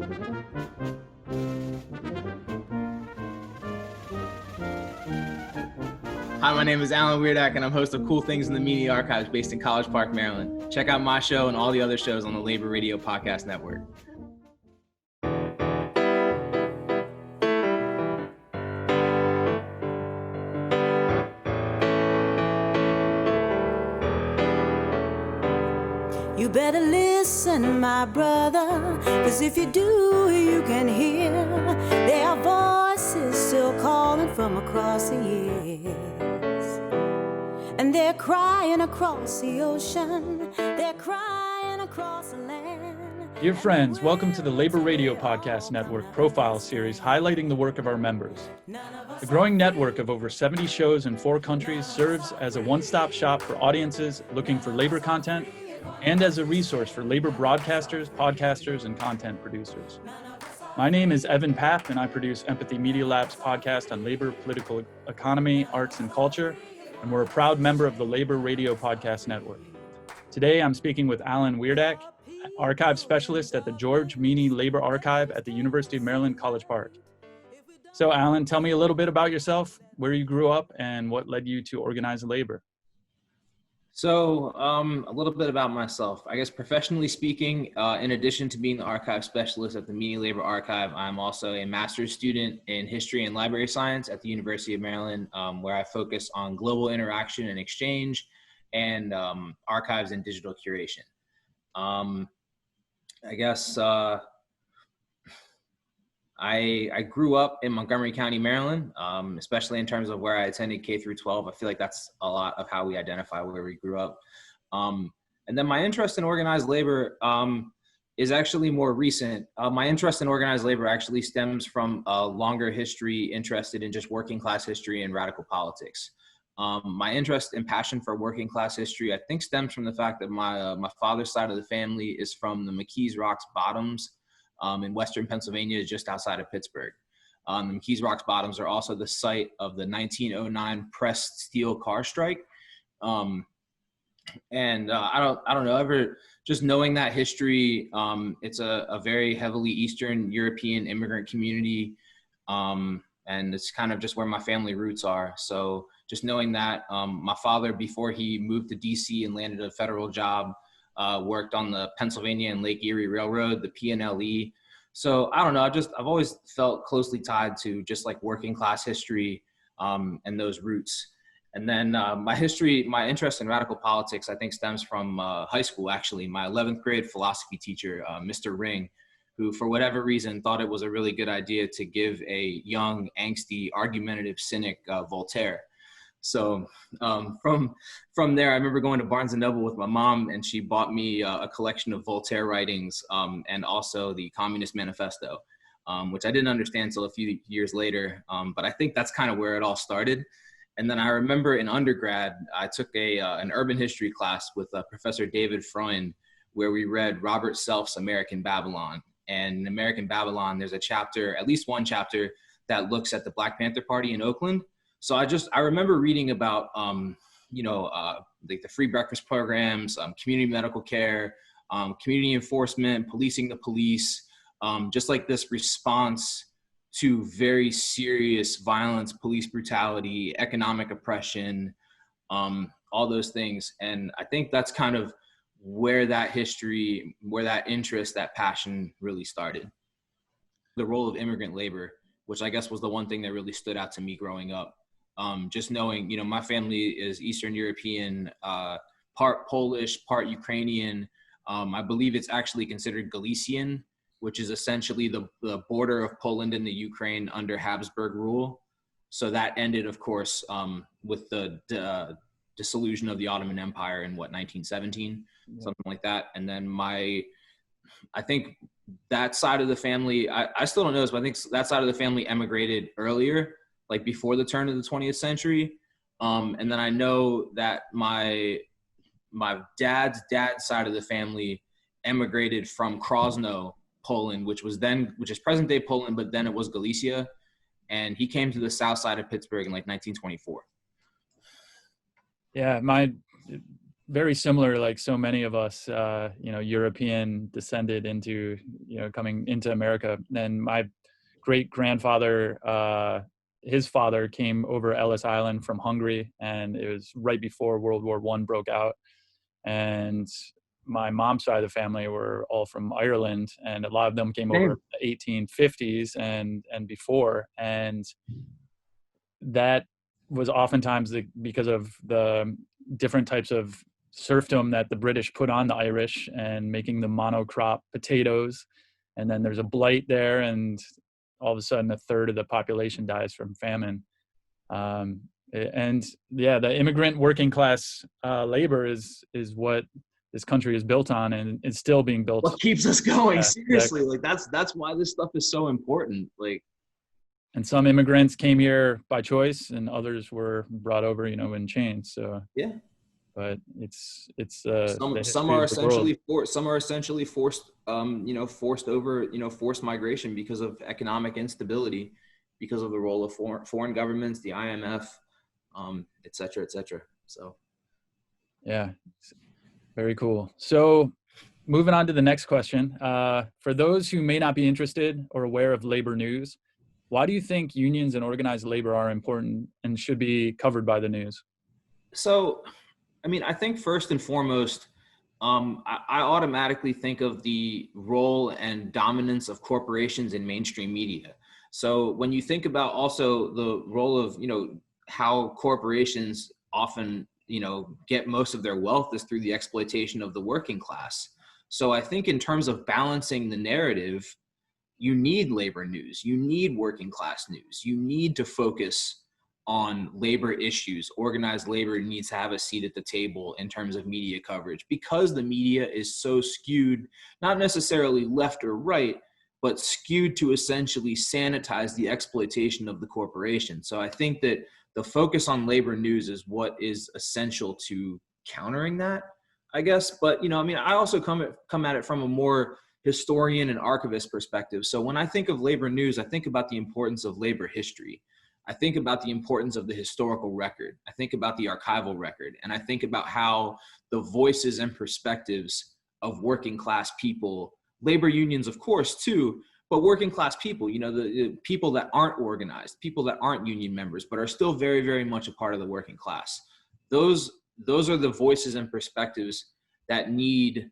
Hi, my name is Wierdak, and I'm host of Cool Things in the Meany Archive based in College Park, Maryland. Check out my show and all the other shows on the Labor Radio Podcast Network. You better listen, my brother, 'cause if you do, you can hear there are voices still calling from across the years. And they're crying across the ocean, they're crying across the land. Dear friends, welcome to the Labor Radio Podcast Network Profile Series highlighting the work of our members. The growing network of over 70 shows in 4 countries serves as a one-stop shop for audiences looking for labor content and as a resource for labor broadcasters, podcasters, and content producers. My name is Evan Papp, and I produce Empathy Media Lab's podcast on labor, political economy, arts, and culture, and we're a proud member of the Labor Radio Podcast Network. Today, I'm speaking with Alan Wierdak, Archive Specialist at the George Meany Labor Archive at the University of Maryland, College Park. So, Alan, tell me a little bit about yourself, where you grew up, and what led you to organize labor. So a little bit about myself. I guess professionally speaking, in addition to being the archive specialist at the Meany Labor Archive, I'm also a master's student in history and library science at the University of Maryland, where I focus on global interaction and exchange and archives and digital curation. I guess I grew up in Montgomery County, Maryland, especially in terms of where I attended K through 12. I feel like that's a lot of how we identify where we grew up. And then my interest in organized labor is actually more recent. My interest in organized labor actually stems from a longer history interested in just working class history and radical politics. My interest and passion for working class history, I think, stems from the fact that my father's side of the family is from the McKees Rocks Bottoms, in Western Pennsylvania, just outside of Pittsburgh. The McKees Rocks Bottoms are also the site of the 1909 pressed steel car strike. I don't know, ever just knowing that history, it's a very heavily Eastern European immigrant community. And it's kind of just where my family roots are. So just knowing that, my father, before he moved to DC and landed a federal job, worked on the Pennsylvania and Lake Erie Railroad, the P&LE. So I don't know, I've always felt closely tied to just like working class history and those roots. And then my interest in radical politics, I think, stems from high school, actually. My 11th grade philosophy teacher, Mr. Ring, who for whatever reason thought it was a really good idea to give a young, angsty, argumentative cynic Voltaire. So from there, I remember going to Barnes & Noble with my mom, and she bought me a collection of Voltaire writings and also the Communist Manifesto, which I didn't understand until a few years later. But I think that's kind of where it all started. And then I remember in undergrad, I took an urban history class with Professor David Freund, where we read Robert Self's American Babylon. And in American Babylon, there's a chapter, at least one chapter, that looks at the Black Panther Party in Oakland. So I remember reading about, like the free breakfast programs, community medical care, community enforcement, policing the police, just like this response to very serious violence, police brutality, economic oppression, all those things. And I think that's kind of where that history, where that interest, that passion really started. The role of immigrant labor, which I guess was the one thing that really stood out to me growing up. Just knowing, my family is Eastern European, part Polish, part Ukrainian. I believe it's actually considered Galician, which is essentially the border of Poland and the Ukraine under Habsburg rule. So that ended, of course, with the dissolution of the Ottoman Empire in 1917, something like that. And then I think that side of the family, I still don't know this, but I think that side of the family emigrated earlier, like before the turn of the 20th century. And then I know that my dad's side of the family emigrated from Krosno, Poland, which is present day Poland, but then it was Galicia. And he came to the south side of Pittsburgh in like 1924. Yeah, my very similar, like so many of us, European descended into, coming into America. And my great grandfather, his father came over Ellis Island from Hungary, and it was right before World War I broke out. And my mom's side of the family were all from Ireland, and a lot of them came over in the 1850s and before. And that was oftentimes because of the different types of serfdom that the British put on the Irish and making them monocrop potatoes. And then there's a blight there, and all of a sudden a third of the population dies from famine. The immigrant working class labor is what this country is built on, and it's still being built. What keeps us going? Seriously, exactly. Like that's why this stuff is so important. Like, and some immigrants came here by choice, and others were brought over, in chains. So yeah, but it's some are essentially forced, forced over, forced migration because of economic instability, because of the role of foreign governments, the IMF, et cetera, et cetera. So, yeah, very cool. So moving on to the next question. For those who may not be interested or aware of labor news, why do you think unions and organized labor are important and should be covered by the news? So, I mean, I think first and foremost, I automatically think of the role and dominance of corporations in mainstream media. So when you think about also the role of, how corporations often, get most of their wealth is through the exploitation of the working class. So I think in terms of balancing the narrative, you need labor news, you need working class news, you need to focus on labor issues. Organized labor needs to have a seat at the table in terms of media coverage, because the media is so skewed, not necessarily left or right, but skewed to essentially sanitize the exploitation of the corporation. So I think that the focus on labor news is what is essential to countering that, I guess. But, I also come at it from a more historian and archivist perspective. So when I think of labor news, I think about the importance of labor history. I think about the importance of the historical record. I think about the archival record. And I think about how the voices and perspectives of working class people, labor unions, of course, too, but working class people, the people that aren't organized, people that aren't union members, but are still very, very much a part of the working class. Those are the voices and perspectives that need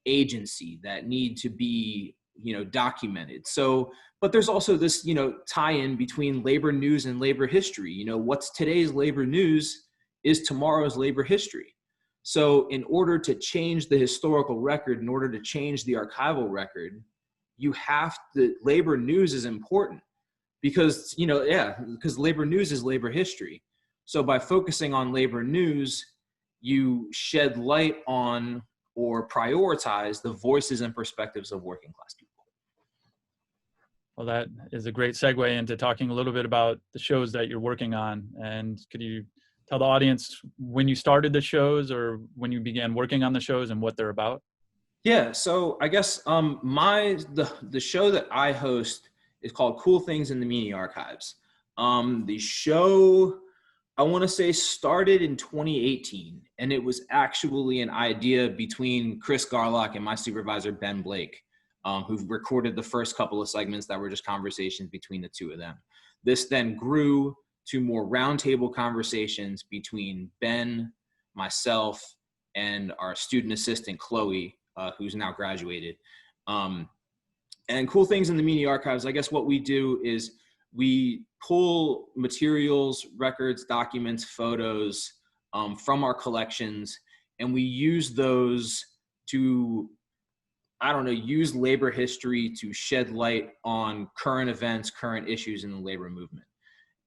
agency, that need to be, documented. So, but there's also this, tie-in between labor news and labor history. What's today's labor news is tomorrow's labor history. So in order to change the historical record, in order to change the archival record, labor news is important because, because labor news is labor history. So by focusing on labor news, you shed light on or prioritize the voices and perspectives of working class people. Well, that is a great segue into talking a little bit about the shows that you're working on. And could you tell the audience when you started the shows or when you began working on the shows and what they're about? Yeah, so I guess the show that I host is called Cool Things in the Meany Archives. The show, I want to say, started in 2018, and it was actually an idea between Chris Garlock and my supervisor, Ben Blake, who recorded the first couple of segments that were just conversations between the two of them. This then grew to more roundtable conversations between Ben, myself, and our student assistant, Chloe, who's now graduated. And Cool Things in the Meany Archives, I guess what we do is we pull materials, records, documents, photos from our collections, and we use those to, use labor history to shed light on current events, current issues in the labor movement.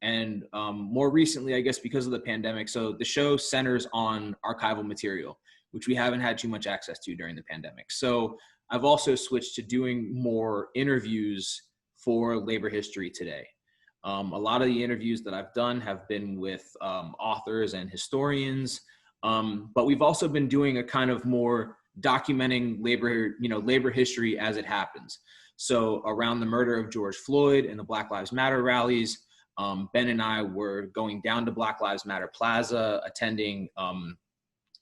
And more recently, I guess because of the pandemic, so the show centers on archival material, which we haven't had too much access to during the pandemic. So I've also switched to doing more interviews for labor history today. A lot of the interviews that I've done have been with authors and historians, but we've also been doing a kind of more documenting labor history as it happens. So around the murder of George Floyd and the Black Lives Matter rallies, Ben and I were going down to Black Lives Matter Plaza, attending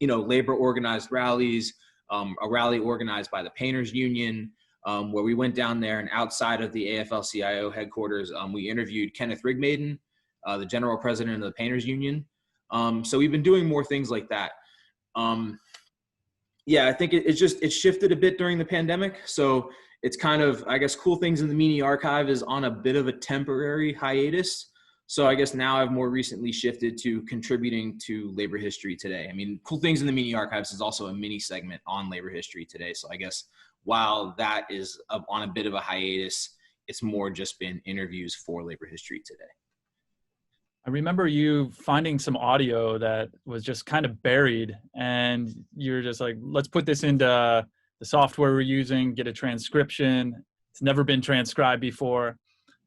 labor organized rallies, a rally organized by the Painters Union, where we went down there and outside of the AFL-CIO headquarters, we interviewed Kenneth Rigmaiden, the general president of the Painters Union. So we've been doing more things like that. I think it shifted a bit during the pandemic. So it's kind of, I guess, Cool Things in the Meany Archive is on a bit of a temporary hiatus. So I guess now I've more recently shifted to contributing to Labor History Today. I mean, Cool Things in the Meany Archives is also a mini segment on Labor History Today. So I guess while that is on a bit of a hiatus, it's more just been interviews for Labor History Today. I remember you finding some audio that was just kind of buried, and you're just like, let's put this into the software we're using, get a transcription. It's never been transcribed before.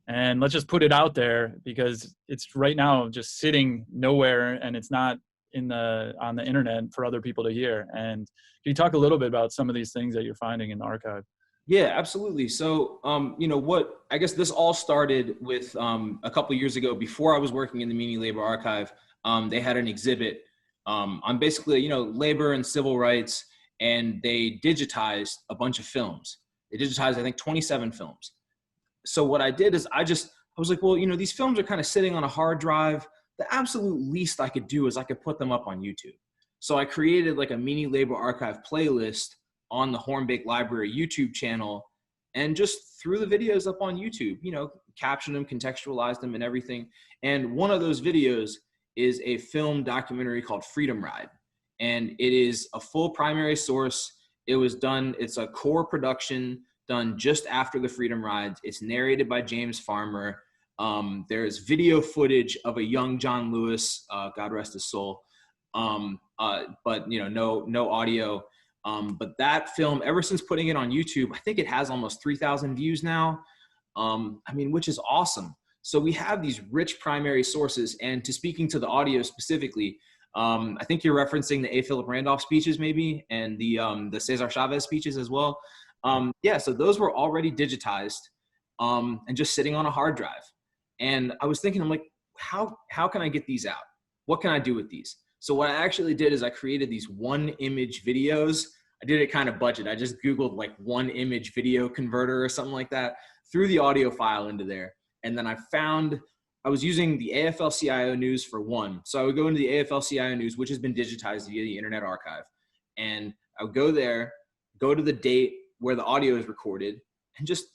And let's just put it out there because it's right now just sitting nowhere and it's not on the internet for other people to hear. And can you talk a little bit about some of these things that you're finding in the archive? Yeah, absolutely. So, I guess this all started with a couple of years ago before I was working in the Meany Labor Archive. They had an exhibit on basically, labor and civil rights, and they digitized a bunch of films. They digitized, I think, 27 films. So what I did is I was like, well, these films are kind of sitting on a hard drive. The absolute least I could do is I could put them up on YouTube. So I created like a Meany Labor Archive playlist on the Hornbeck Library YouTube channel and just threw the videos up on YouTube, captioned them, contextualized them and everything. And one of those videos is a film documentary called Freedom Ride. And it is a full primary source. It's a core production done just after the Freedom Rides. It's narrated by James Farmer. There's video footage of a young John Lewis, God rest his soul, but no audio. But that film, ever since putting it on YouTube, I think it has almost 3,000 views now. Which is awesome. So we have these rich primary sources, and speaking to the audio specifically, I think you're referencing the A. Philip Randolph speeches maybe, and the Cesar Chavez speeches as well. So those were already digitized and just sitting on a hard drive. And I was thinking, I'm like, how can I get these out? What can I do with these? So what I actually did is I created these one image videos. I did it kind of budget. I just Googled like one image video converter or something like that, threw the audio file into there. And then I was using the AFL-CIO news for one. So I would go into the AFL-CIO news, which has been digitized via the Internet Archive. And I would go there, go to the date where the audio is recorded, and just,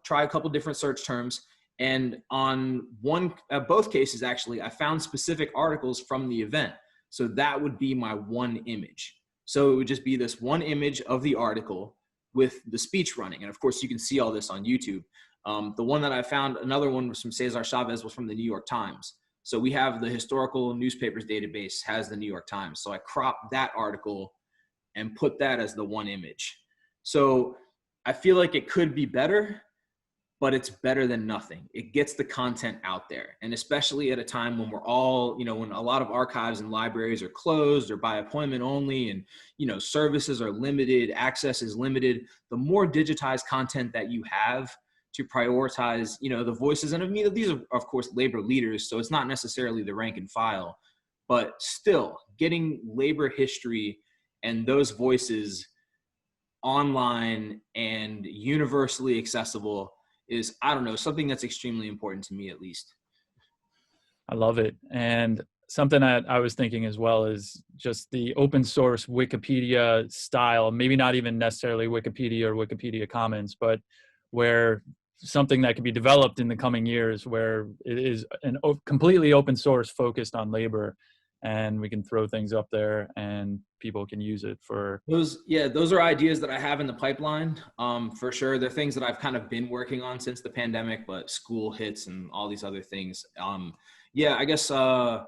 try a couple different search terms. And on both cases, actually, I found specific articles from the event. So that would be my one image. So it would just be this one image of the article with the speech running. And of course, you can see all this on YouTube. The one that I found, another one was from Cesar Chavez, was from the New York Times. So we have the historical newspapers database has the New York Times. So I cropped that article and put that as the one image. So I feel like it could be better, but it's better than nothing. It gets the content out there. And especially at a time when we're all, when a lot of archives and libraries are closed or by appointment only, and, services are limited, access is limited, the more digitized content that you have to prioritize, the voices. And these are, of course, labor leaders. So it's not necessarily the rank and file, but still getting labor history and those voices online and universally accessible is, something that's extremely important to me, at least. I love it. And something that I was thinking as well is just the open source Wikipedia style, maybe not even necessarily Wikipedia or Wikipedia Commons, but where something that could be developed in the coming years where it is an completely open source focused on labor, and we can throw things up there and people can use it for those. Yeah, those are ideas that I have in the pipeline. For sure. They're things that I've kind of been working on since the pandemic, but school hits and all these other things. I guess I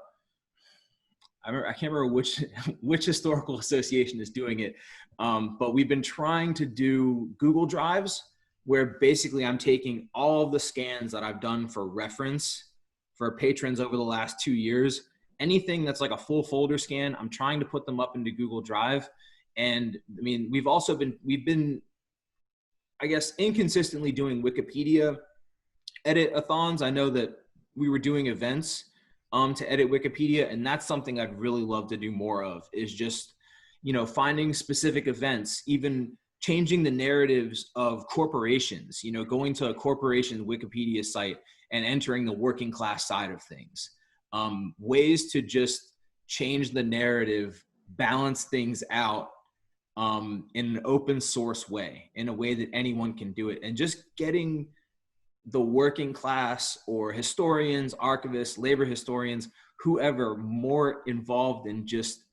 can't remember which historical association is doing it. But we've been trying to do Google Drives, where basically I'm taking all of the scans that I've done for reference for patrons over the last 2 years. Anything that's like a full folder scan, I'm trying to put them up into Google Drive. And we've been, I guess, inconsistently doing Wikipedia edit-a-thons. I know that we were doing events to edit Wikipedia, and that's something I'd really love to do more of, is just finding specific events, even changing the narratives of corporations, going to a corporation Wikipedia site and entering the working class side of things. Ways to just change the narrative, balance things out in an open source way, in a way that anyone can do it, and just getting the working class or historians, archivists, labor historians, whoever, more involved in just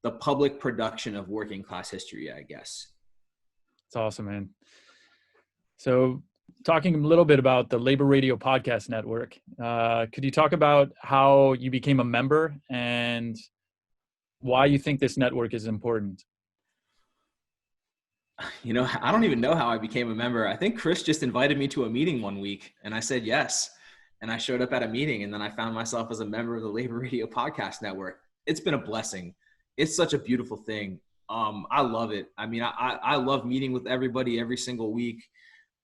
the public production of working class history, I guess. It's awesome, man. So talking a little bit about the Labor Radio Podcast Network, could you talk about how you became a member and why you think this network is important? I don't even know how I became a member. I think Chris just invited me to a meeting one week and I said yes. And I showed up at a meeting and then I found myself as a member of the Labor Radio Podcast Network. It's been a blessing. It's such a beautiful thing. I love it. I mean, I love meeting with everybody every single week.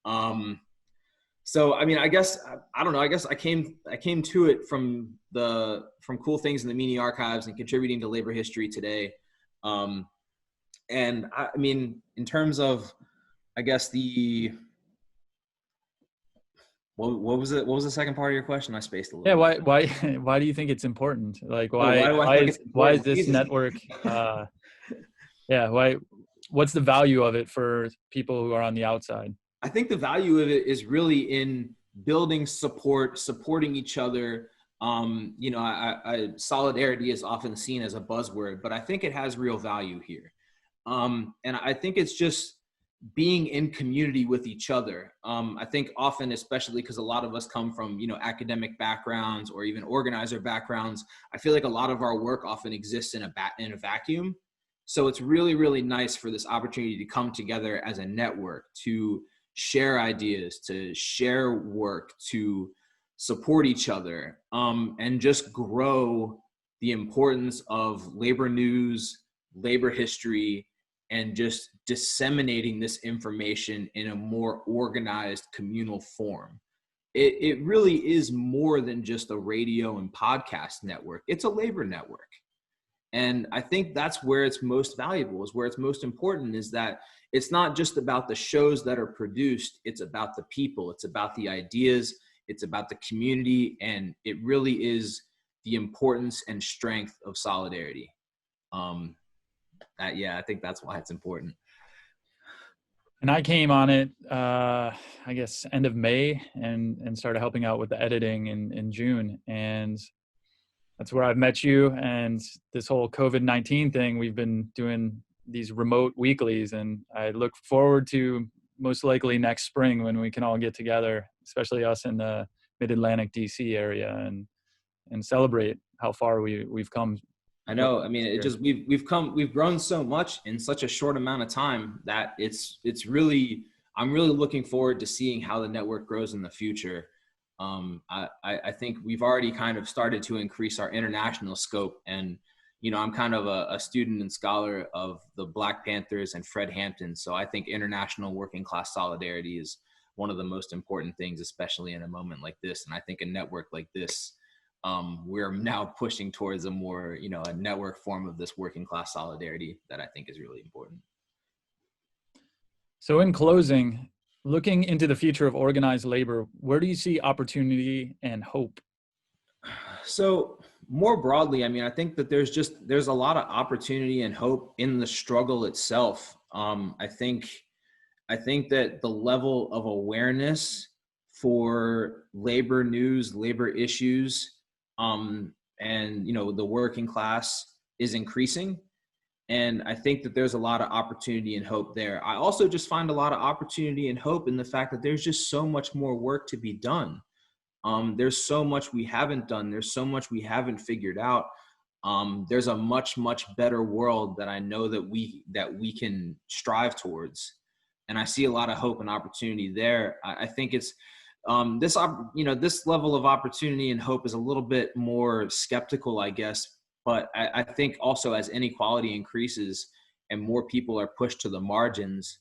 So, I mean, I guess, I don't know, I guess I came to it from cool things in the Meany Archives and contributing to labor history today. And I mean, in terms of, I guess what was it? What was the second part of your question? I spaced a little. Yeah. Why do you think it's important? Like, why is this network? What's the value of it for people who are on the outside? I think the value of it is really in building support, supporting each other. Solidarity is often seen as a buzzword, but I think it has real value here. And I think it's just being in community with each other. I think often, especially because a lot of us come from, academic backgrounds or even organizer backgrounds, I feel like a lot of our work often exists in a vacuum. So it's really, really nice for this opportunity to come together as a network, to share ideas, to share work, to support each other, and just grow the importance of labor news, labor history, and just disseminating this information in a more organized communal form. It really is more than just a radio and podcast network. It's a labor network. And I think that's where it's most valuable, is where it's most important, is that it's not just about the shows that are produced, it's about the people, it's about the ideas, it's about the community, and it really is the importance and strength of solidarity. I think that's why it's important. And I came on it, I guess, end of May and started helping out with the editing in June. And that's where I've met you. And this whole COVID-19 thing, we've been doing these remote weeklies. And I look forward to most likely next spring when we can all get together, especially us in the Mid-Atlantic DC area, and celebrate how far we've come. I know. I mean, we've grown so much in such a short amount of time that I'm really looking forward to seeing how the network grows in the future. I think we've already kind of started to increase our international scope, and I'm kind of a student and scholar of the Black Panthers and Fred Hampton. So I think international working class solidarity is one of the most important things, especially in a moment like this. And I think a network like this, we're now pushing towards a more, a network form of this working class solidarity that I think is really important. So in closing, looking into the future of organized labor, where do you see opportunity and hope? So more broadly, I mean, I think that there's a lot of opportunity and hope in the struggle itself. I think that the level of awareness for labor news, labor issues, and the working class is increasing. And I think that there's a lot of opportunity and hope there. I also just find a lot of opportunity and hope in the fact that there's just so much more work to be done. There's so much we haven't done. There's so much we haven't figured out. There's a much, much better world that I know that we can strive towards. And I see a lot of hope and opportunity there. I think it's this level of opportunity and hope is a little bit more skeptical, I guess. But I think also as inequality increases and more people are pushed to the margins,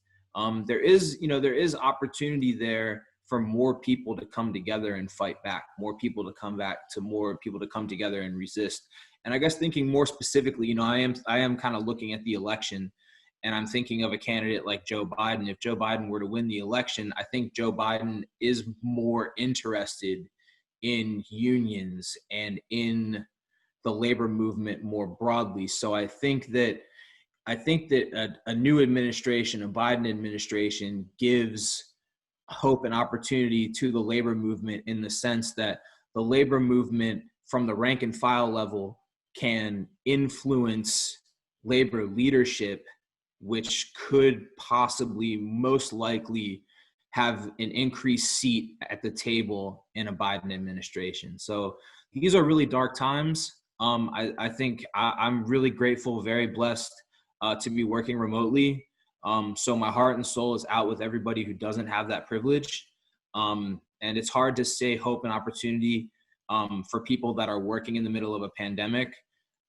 there is opportunity there for more people to come together and fight back, more people to come together and resist. And I guess thinking more specifically, you know, I am kind of looking at the election, and I'm thinking of a candidate like Joe Biden. If Joe Biden were to win the election, I think Joe Biden is more interested in unions and in the labor movement more broadly. So I think that a new administration, a Biden administration, gives hope and opportunity to the labor movement in the sense that the labor movement from the rank and file level can influence labor leadership, which could possibly most likely have an increased seat at the table in a Biden administration. So these are really dark times. I think I'm really grateful, very blessed to be working remotely. So my heart and soul is out with everybody who doesn't have that privilege. And it's hard to say hope and opportunity for people that are working in the middle of a pandemic.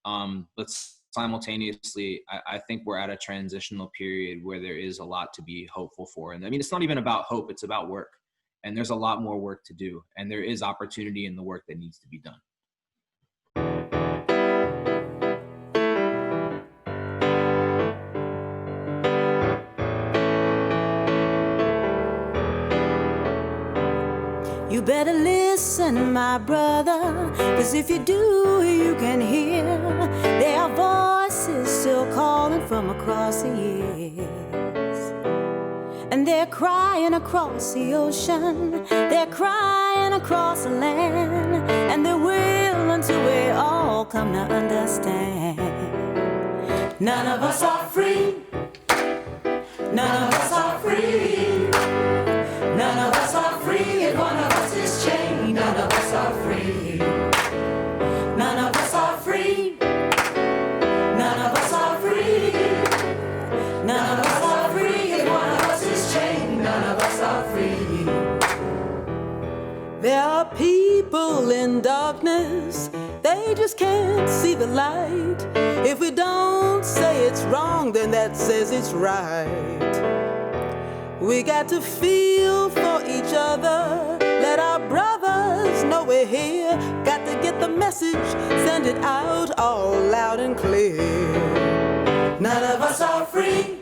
But simultaneously, I think we're at a transitional period where there is a lot to be hopeful for. And I mean, it's not even about hope, it's about work. And there's a lot more work to do. And there is opportunity in the work that needs to be done. You better listen, my brother, 'cause if you do, you can hear there are voices still calling from across the years. And they're crying across the ocean, they're crying across the land, and they will until we all come to understand. None of us are free, none of us are free, none of us are free, and one of us is chained. None of us are free, none of us are free, none of us are free, none of us are free, and one of us is chained. None of us are free. There are people in darkness, they just can't see the light. If we don't say it's wrong, then that says it's right. We got to feel for each other, let our brothers know we're here. Got to get the message, send it out all loud and clear. None of us are free,